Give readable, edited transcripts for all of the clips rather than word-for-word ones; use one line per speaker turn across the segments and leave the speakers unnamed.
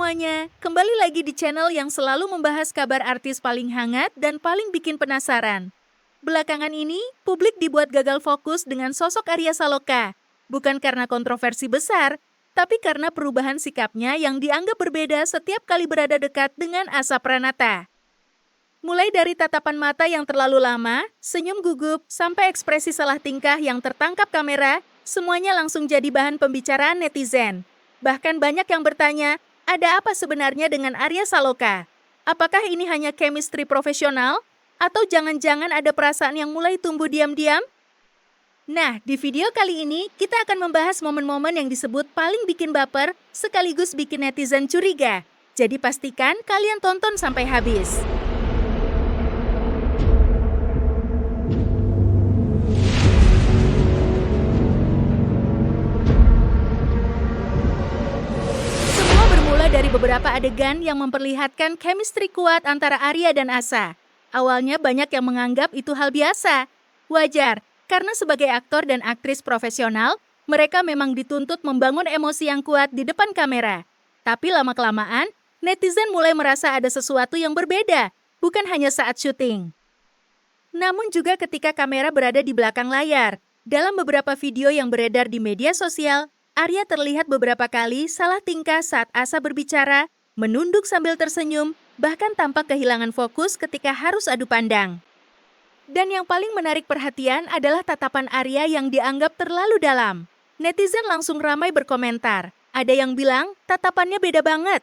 semuanya, kembali lagi di channel yang selalu membahas kabar artis paling hangat dan paling bikin penasaran. Belakangan ini, publik dibuat gagal fokus dengan sosok Arya Saloka. Bukan karena kontroversi besar, tapi karena perubahan sikapnya yang dianggap berbeda setiap kali berada dekat dengan Asa Pranata. Mulai dari tatapan mata yang terlalu lama, senyum gugup, sampai ekspresi salah tingkah yang tertangkap kamera, semuanya langsung jadi bahan pembicaraan netizen. Bahkan banyak yang bertanya, ada apa sebenarnya dengan Arya Saloka? Apakah ini hanya chemistry profesional? Atau jangan-jangan ada perasaan yang mulai tumbuh diam-diam? Nah, di video kali ini kita akan membahas momen-momen yang disebut paling bikin baper sekaligus bikin netizen curiga. Jadi pastikan kalian tonton sampai habis. Semua bermula dari beberapa adegan yang memperlihatkan chemistry kuat antara Arya dan Asa. Awalnya banyak yang menganggap itu hal biasa. Wajar, karena sebagai aktor dan aktris profesional, mereka memang dituntut membangun emosi yang kuat di depan kamera. Tapi lama-kelamaan, netizen mulai merasa ada sesuatu yang berbeda, bukan hanya saat syuting. Namun juga ketika kamera berada di belakang layar. Dalam beberapa video yang beredar di media sosial, Arya terlihat beberapa kali salah tingkah saat Asa berbicara, menunduk sambil tersenyum, bahkan tampak kehilangan fokus ketika harus adu pandang. Dan yang paling menarik perhatian adalah tatapan Arya yang dianggap terlalu dalam. Netizen langsung ramai berkomentar. Ada yang bilang, tatapannya beda banget.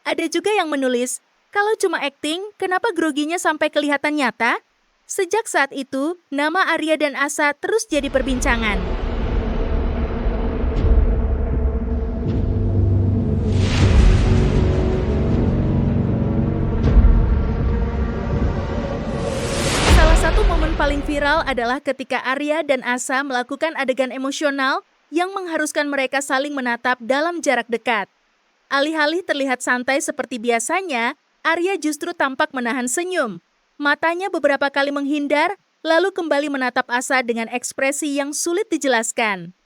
Ada juga yang menulis, kalau cuma akting, kenapa groginya sampai kelihatan nyata? Sejak saat itu, nama Arya dan Asa terus jadi perbincangan. Satu momen paling viral adalah ketika Arya dan Asa melakukan adegan emosional yang mengharuskan mereka saling menatap dalam jarak dekat. Alih-alih terlihat santai seperti biasanya, Arya justru tampak menahan senyum. Matanya beberapa kali menghindar, lalu kembali menatap Asa dengan ekspresi yang sulit dijelaskan.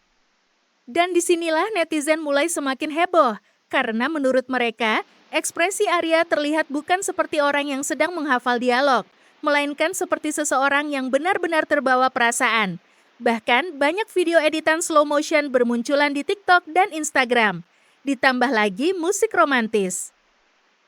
Dan disinilah netizen mulai semakin heboh, karena menurut mereka, ekspresi Arya terlihat bukan seperti orang yang sedang menghafal dialog, melainkan seperti seseorang yang benar-benar terbawa perasaan. Bahkan, banyak video editan slow motion bermunculan di TikTok dan Instagram. Ditambah lagi musik romantis.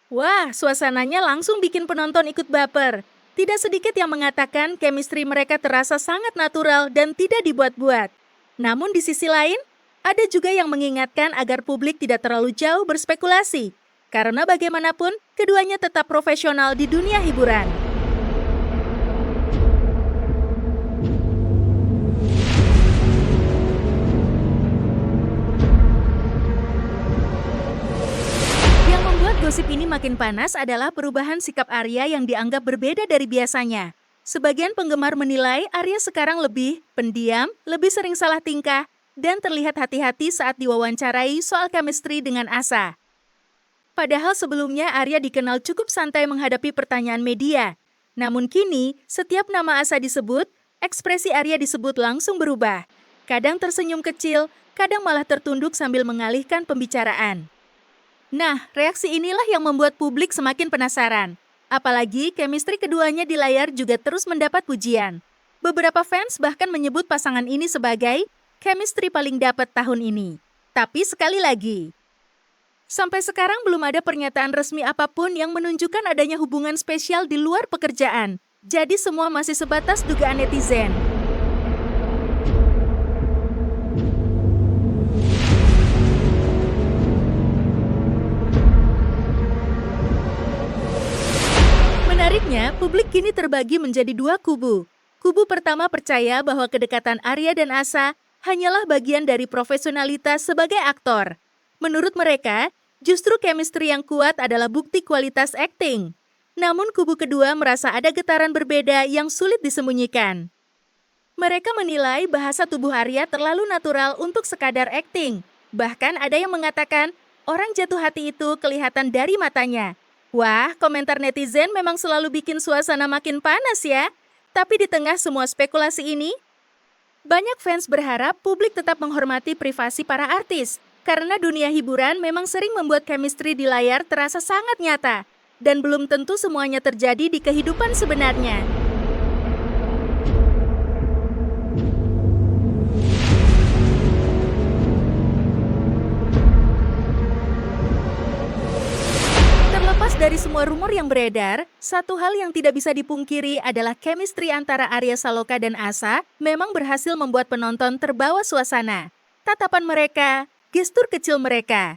Wah, suasananya langsung bikin penonton ikut baper. Tidak sedikit yang mengatakan chemistry mereka terasa sangat natural dan tidak dibuat-buat. Namun di sisi lain, ada juga yang mengingatkan agar publik tidak terlalu jauh berspekulasi. Karena bagaimanapun, keduanya tetap profesional di dunia hiburan. Gosip ini makin panas adalah perubahan sikap Arya yang dianggap berbeda dari biasanya. Sebagian penggemar menilai Arya sekarang lebih pendiam, lebih sering salah tingkah, dan terlihat hati-hati saat diwawancarai soal chemistry dengan Asa. Padahal sebelumnya Arya dikenal cukup santai menghadapi pertanyaan media. Namun kini, setiap nama Asa disebut, ekspresi Arya disebut langsung berubah. Kadang tersenyum kecil, kadang malah tertunduk sambil mengalihkan pembicaraan. Nah, reaksi inilah yang membuat publik semakin penasaran. Apalagi chemistry keduanya di layar juga terus mendapat pujian. Beberapa fans bahkan menyebut pasangan ini sebagai chemistry paling dapat tahun ini. Tapi sekali lagi, sampai sekarang belum ada pernyataan resmi apapun yang menunjukkan adanya hubungan spesial di luar pekerjaan. Jadi semua masih sebatas dugaan netizen. Menariknya, publik kini terbagi menjadi dua kubu. Kubu pertama percaya bahwa kedekatan Arya dan Asa hanyalah bagian dari profesionalitas sebagai aktor. Menurut mereka, justru chemistry yang kuat adalah bukti kualitas akting. Namun kubu kedua merasa ada getaran berbeda yang sulit disembunyikan. Mereka menilai bahasa tubuh Arya terlalu natural untuk sekadar akting. Bahkan ada yang mengatakan, orang jatuh hati itu kelihatan dari matanya. Wah, komentar netizen memang selalu bikin suasana makin panas ya. Tapi di tengah semua spekulasi ini, banyak fans berharap publik tetap menghormati privasi para artis. Karena dunia hiburan memang sering membuat chemistry di layar terasa sangat nyata, dan belum tentu semuanya terjadi di kehidupan sebenarnya. Terlepas dari semua rumor yang beredar, satu hal yang tidak bisa dipungkiri adalah chemistry antara Arya Saloka dan Asa memang berhasil membuat penonton terbawa suasana. Tatapan mereka, gestur kecil mereka,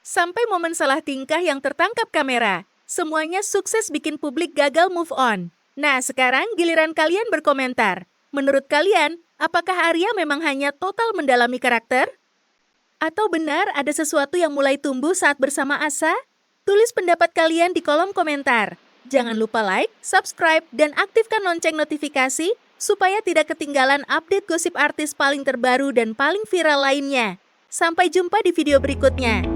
sampai momen salah tingkah yang tertangkap kamera. Semuanya sukses bikin publik gagal move on. Nah, sekarang giliran kalian berkomentar. Menurut kalian, apakah Arya memang hanya total mendalami karakter? Atau benar ada sesuatu yang mulai tumbuh saat bersama Asa? Tulis pendapat kalian di kolom komentar. Jangan lupa like, subscribe, dan aktifkan lonceng notifikasi supaya tidak ketinggalan update gosip artis paling terbaru dan paling viral lainnya. Sampai jumpa di video berikutnya.